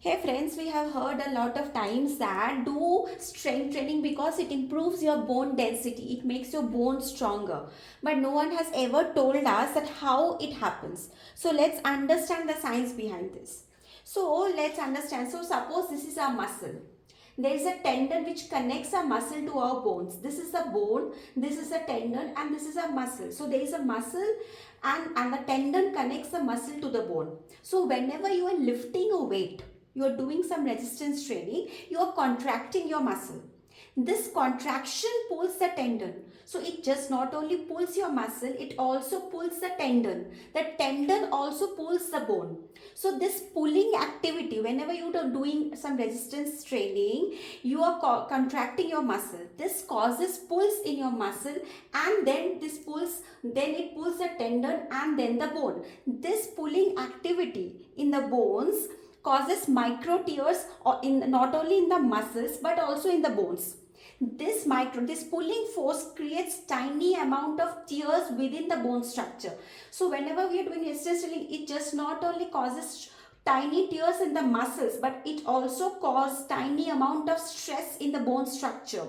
Hey friends, we have heard a lot of times that do strength training because it improves your bone density, it makes your bones stronger. But no one has ever told us that how it happens. So let's understand the science behind this. So let's understand. So suppose this is our muscle. There is a tendon which connects a muscle to our bones. This is a bone, this is a tendon, and this is a muscle. So there is a muscle and the tendon connects the muscle to the bone. So whenever you are lifting a weight, you are doing some resistance training, you are contracting your muscle. This contraction pulls the tendon. So it just not only pulls your muscle, it also pulls the tendon. The tendon also pulls the bone. So this pulling activity, whenever you are doing some resistance training, you are contracting your muscle. This causes pulls in your muscle, and then it pulls the tendon and then the bone. This pulling activity in the bones causes micro tears or in not only in the muscles but also in the bones. This pulling force creates tiny amount of tears within the bone structure. So whenever we are doing resistance training, it just not only causes tiny tears in the muscles, but it also causes tiny amount of stress in the bone structure.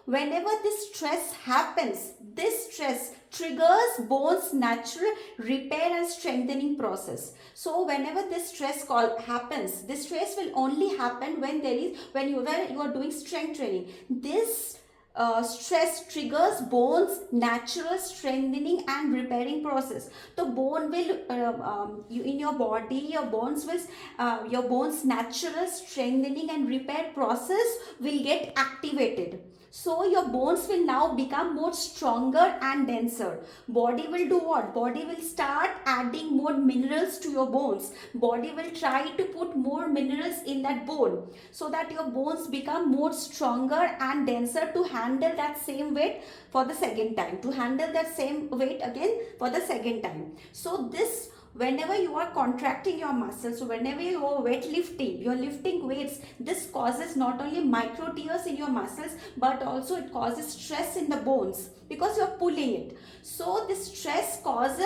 Whenever this stress happens, this stress triggers bones natural repair and strengthening process. So whenever this stress happens, this stress will only happen when you are doing strength training. This stress triggers bones natural strengthening and repairing process. The bone will in your body, your bones natural strengthening and repair process will get activated. So your bones will now become more stronger and denser. Body will do what? Body will start adding more minerals to your bones. Body will try to put more minerals in that bone so that your bones become more stronger and denser to handle that same weight for the second time. To handle that same weight again for the second time. So this whenever you are contracting your muscles, so whenever you are weightlifting, you're lifting weights, this causes not only micro tears in your muscles but also it causes stress in the bones because you're pulling it. So this stress causes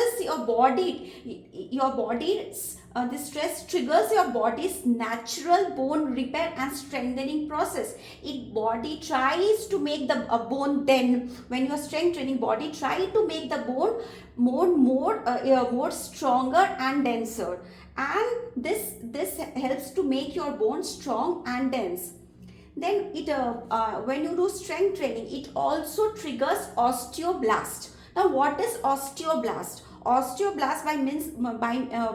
this stress triggers your body's natural bone repair and strengthening process. Body tries to make the bone, then when you are strength training, body try to make the bone more stronger and denser, and this helps to make your bone strong and dense. Then when you do strength training, it also triggers osteoblast. Now what is osteoblast? Osteoblast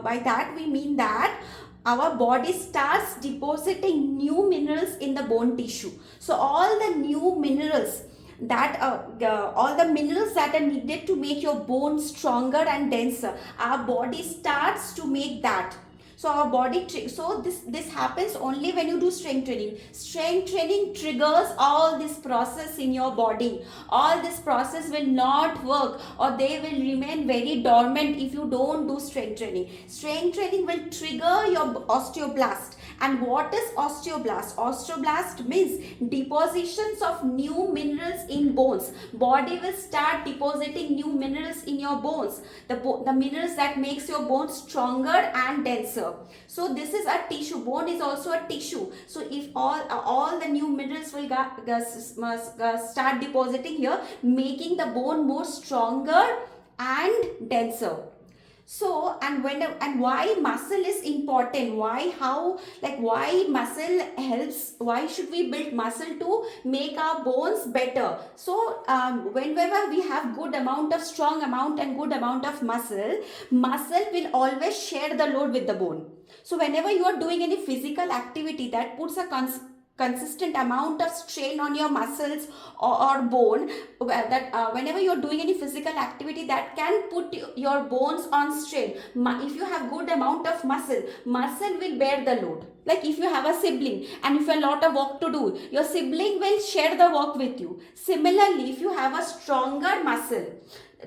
by that we mean that our body starts depositing new minerals in the bone tissue. So all the minerals that are needed to make your bone stronger and denser, our body starts to make that. So our body this happens only when you do strength training. Strength training triggers all this process in your body. All this process will not work, or they will remain very dormant if you don't do strength training. Strength training will trigger your osteoblast. And what is osteoblast? Osteoblast means depositions of new minerals in bones. Body will start depositing new minerals in your bones. The minerals that makes your bones stronger and denser. So this is a tissue. Bone is also a tissue. So if all the new minerals will start depositing here, making the bone more stronger and denser. So and why muscle is important, why muscle helps, why should we build muscle to make our bones better. So whenever we have strong amount and good amount of muscle will always share the load with the bone. So whenever you are doing any physical activity that puts a consistent amount of strain on your muscles or bone, whenever you're doing any physical activity that can put your bones on strain, if you have good amount of muscle will bear the load. Like if you have a sibling and if you have a lot of work to do, your sibling will share the work with you. Similarly, if you have a stronger muscle,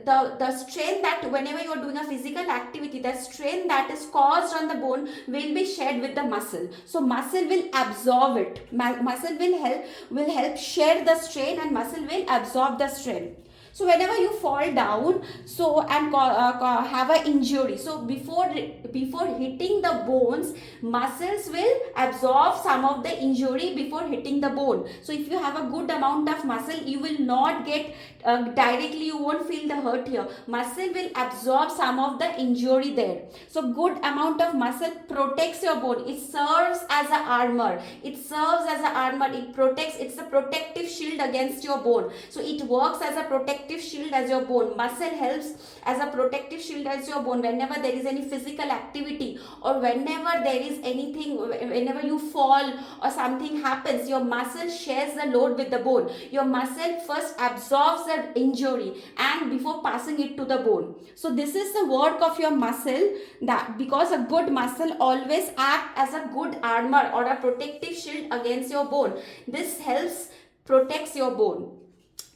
the strain that whenever you are doing a physical activity, the strain that is caused on the bone will be shared with the muscle. So muscle will absorb it. Muscle will help share the strain, and muscle will absorb the strain. So whenever you fall down, so and have an injury, so before hitting the bones, muscles will absorb some of the injury before hitting the bone. So if you have a good amount of muscle, you will not get directly, you won't feel the hurt here. Muscle will absorb some of the injury there. So good amount of muscle protects your bone. It serves as a armor. It serves as a armor. It protects. It's a protective shield against your bone. So it works as a protective shield as your bone. Muscle helps as a protective shield as your bone. Whenever there is any physical activity, or whenever there is anything, whenever you fall or something happens, your muscle shares the load with the bone. Your muscle first absorbs the injury and before passing it to the bone. So this is the work of your muscle, that because a good muscle always act as a good armor or a protective shield against your bone. This helps protects your bone.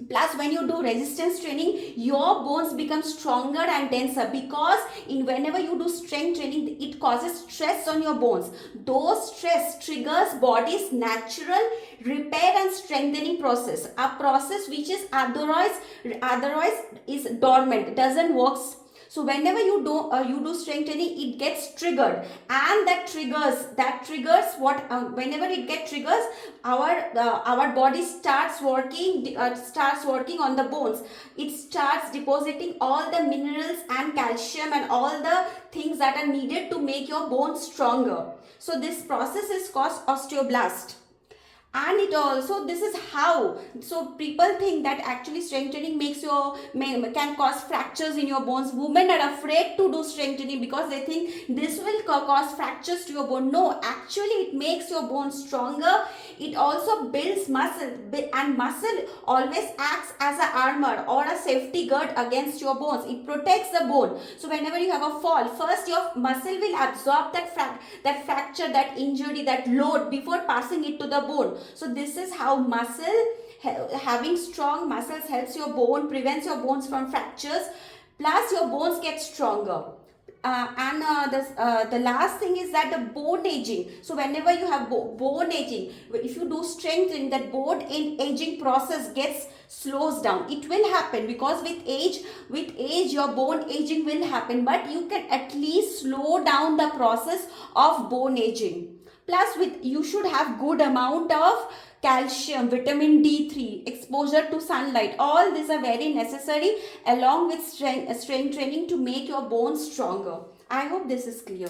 Plus, when you do resistance training, your bones become stronger and denser, because whenever you do strength training, it causes stress on your bones. Those stress triggers body's natural repair and strengthening process, a process which is otherwise is dormant, doesn't work. So whenever you do strength training, it gets triggered, and that triggers what, whenever it gets triggers, our body starts working on the bones. It starts depositing all the minerals and calcium and all the things that are needed to make your bones stronger. So this process is called osteoblast. And it also, this is how, so people think that actually strength training can cause fractures in your bones. Women are afraid to do strength training because they think this will cause fractures to your bone. No, actually it makes your bone stronger. It also builds muscle, and muscle always acts as an armor or a safety guard against your bones. It protects the bone. So whenever you have a fall, first your muscle will absorb that fracture, that injury, that load before passing it to the bone. So this is how having strong muscles helps your bone, prevents your bones from fractures, plus your bones get stronger. The last thing is that the bone aging. So whenever you have bone aging, if you do strengthening, that bone aging process slows down. It will happen because with age your bone aging will happen, but you can at least slow down the process of bone aging. Plus, you should have good amount of calcium, vitamin D3, exposure to sunlight. All these are very necessary along with strength training to make your bones stronger. I hope this is clear.